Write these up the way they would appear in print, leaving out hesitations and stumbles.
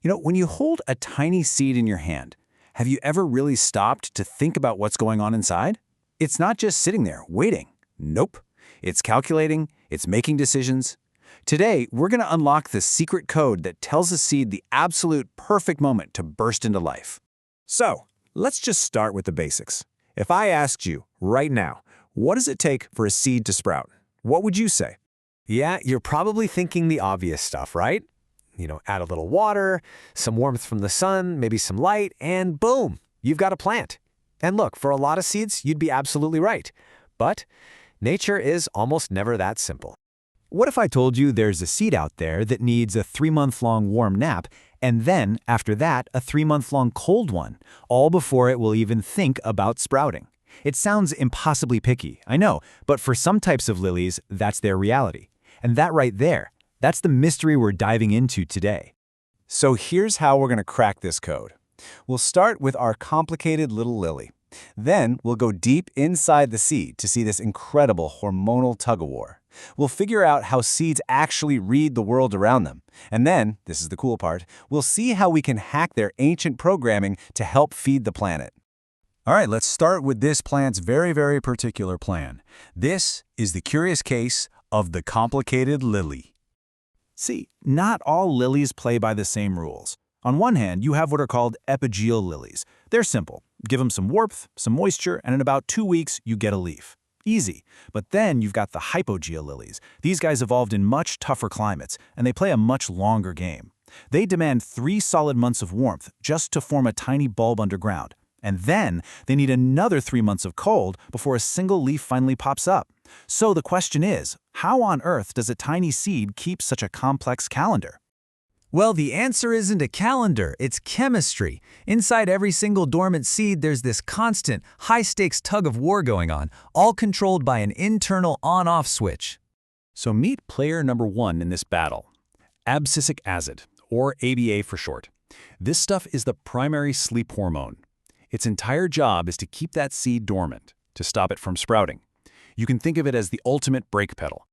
When you hold a tiny seed in your hand, have you ever really stopped to think about what's going on inside? It's not just sitting there, waiting. Nope. It's calculating, it's making decisions. Today, we're going to unlock the secret code that tells a seed the absolute perfect moment to burst into life. So, let's just start with the basics. If I asked you, right now, what does it take for a seed to sprout? What would you say? Yeah, you're probably thinking the obvious stuff, right? Add a little water, some warmth from the sun, maybe some light, and boom, you've got a plant. And look, for a lot of seeds, you'd be absolutely right. But nature is almost never that simple. What if I told you there's a seed out there that needs a 3-month-long warm nap, and then, after that, a 3-month-long cold one, all before it will even think about sprouting? It sounds impossibly picky, I know, but for some types of lilies, that's their reality. And that right there, that's the mystery we're diving into today. So here's how we're going to crack this code. We'll start with our complicated little lily. Then we'll go deep inside the seed to see this incredible hormonal tug-of-war. We'll figure out how seeds actually read the world around them. And then, this is the cool part, we'll see how we can hack their ancient programming to help feed the planet. All right, let's start with this plant's very, very particular plan. This is the curious case of the complicated lily. See, not all lilies play by the same rules. On one hand, you have what are called epigeial lilies. They're simple. Give them some warmth, some moisture, and in about 2 weeks, you get a leaf. Easy. But then you've got the hypogeial lilies. These guys evolved in much tougher climates, and they play a much longer game. They demand 3 solid months of warmth just to form a tiny bulb underground. And then they need another 3 months of cold before a single leaf finally pops up. So the question is, how on earth does a tiny seed keep such a complex calendar? Well, the answer isn't a calendar, it's chemistry. Inside every single dormant seed, there's this constant, high-stakes tug-of-war going on, all controlled by an internal on-off switch. So meet player number 1 in this battle, abscisic acid, or ABA for short. This stuff is the primary sleep hormone. Its entire job is to keep that seed dormant, to stop it from sprouting. You can think of it as the ultimate brake pedal.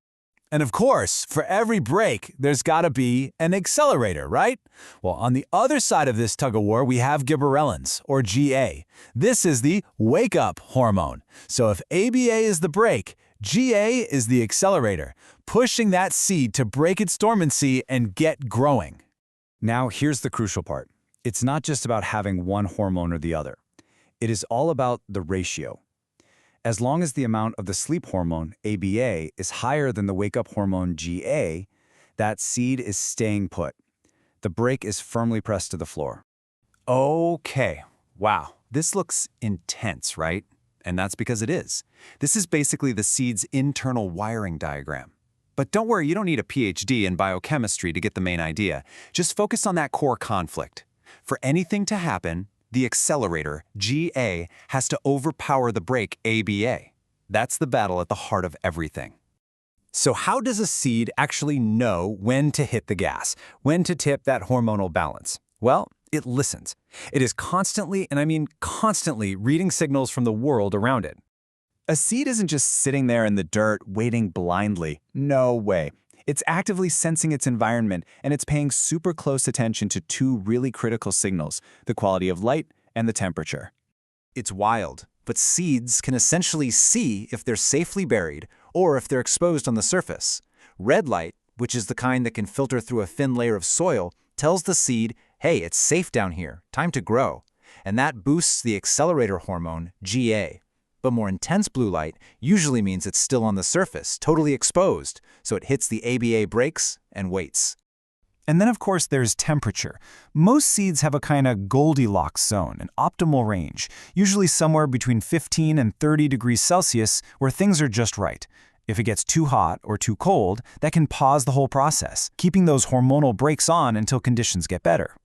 And of course, for every brake, there's got to be an accelerator, right? Well, on the other side of this tug-of-war, we have gibberellins, or GA. This is the wake-up hormone. So if ABA is the brake, GA is the accelerator, pushing that seed to break its dormancy and get growing. Now, here's the crucial part. It's not just about having one hormone or the other. It is all about the ratio. As long as the amount of the sleep hormone, ABA, is higher than the wake-up hormone, GA, that seed is staying put. The brake is firmly pressed to the floor. Okay, wow, this looks intense, right? And that's because it is. This is basically the seed's internal wiring diagram. But don't worry, you don't need a PhD in biochemistry to get the main idea. Just focus on that core conflict. For anything to happen, the accelerator, GA, has to overpower the brake, ABA. That's the battle at the heart of everything. So how does a seed actually know when to hit the gas, when to tip that hormonal balance? Well, it listens. It is constantly, and I mean constantly, reading signals from the world around it. A seed isn't just sitting there in the dirt, waiting blindly. No way. It's actively sensing its environment, and it's paying super close attention to 2 really critical signals, the quality of light and the temperature. It's wild, but seeds can essentially see if they're safely buried or if they're exposed on the surface. Red light, which is the kind that can filter through a thin layer of soil, tells the seed, hey, it's safe down here, time to grow. And that boosts the accelerator hormone, GA. But more intense blue light usually means it's still on the surface, totally exposed, so it hits the ABA brakes and waits. And then, of course, there's temperature. Most seeds have a kind of Goldilocks zone, an optimal range, usually somewhere between 15 and 30 degrees Celsius, where things are just right. If it gets too hot or too cold, that can pause the whole process, keeping those hormonal brakes on until conditions get better.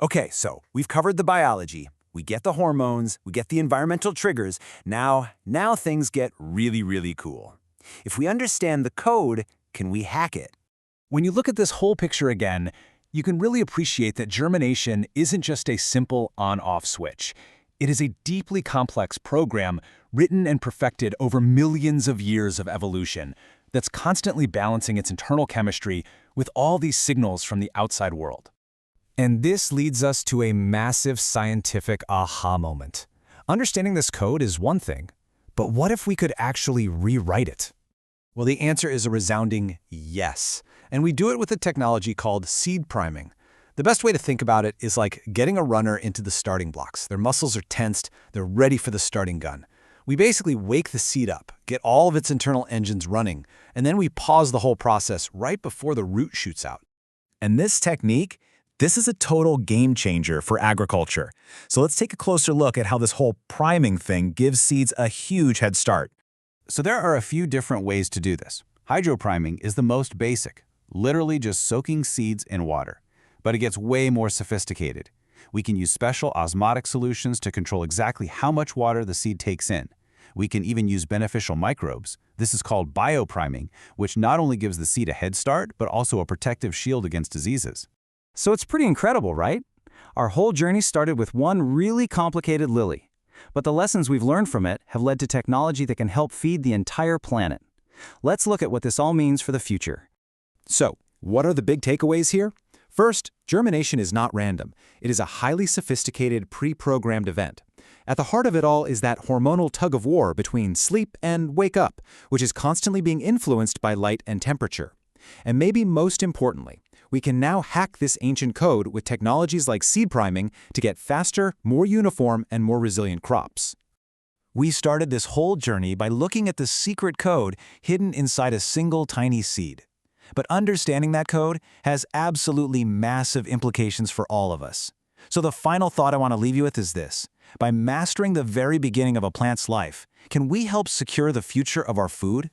Okay, so we've covered the biology. We get the hormones, we get the environmental triggers. Now things get really, really cool. If we understand the code, can we hack it? When you look at this whole picture again, you can really appreciate that germination isn't just a simple on-off switch. It is a deeply complex program written and perfected over millions of years of evolution that's constantly balancing its internal chemistry with all these signals from the outside world. And this leads us to a massive scientific aha moment. Understanding this code is one thing, but what if we could actually rewrite it? Well, the answer is a resounding yes. And we do it with a technology called seed priming. The best way to think about it is like getting a runner into the starting blocks. Their muscles are tensed, they're ready for the starting gun. We basically wake the seed up, get all of its internal engines running, and then we pause the whole process right before the root shoots out. And this technique, this is a total game changer for agriculture. So let's take a closer look at how this whole priming thing gives seeds a huge head start. So there are a few different ways to do this. Hydropriming is the most basic, literally just soaking seeds in water. But it gets way more sophisticated. We can use special osmotic solutions to control exactly how much water the seed takes in. We can even use beneficial microbes. This is called biopriming, which not only gives the seed a head start, but also a protective shield against diseases. So it's pretty incredible, right? Our whole journey started with one really complicated lily. But the lessons we've learned from it have led to technology that can help feed the entire planet. Let's look at what this all means for the future. So, what are the big takeaways here? First, germination is not random. It is a highly sophisticated, pre-programmed event. At the heart of it all is that hormonal tug-of-war between sleep and wake up, which is constantly being influenced by light and temperature. And maybe most importantly, we can now hack this ancient code with technologies like seed priming to get faster, more uniform, and more resilient crops. We started this whole journey by looking at the secret code hidden inside a single tiny seed. But understanding that code has absolutely massive implications for all of us. So the final thought I want to leave you with is this. By mastering the very beginning of a plant's life, can we help secure the future of our food?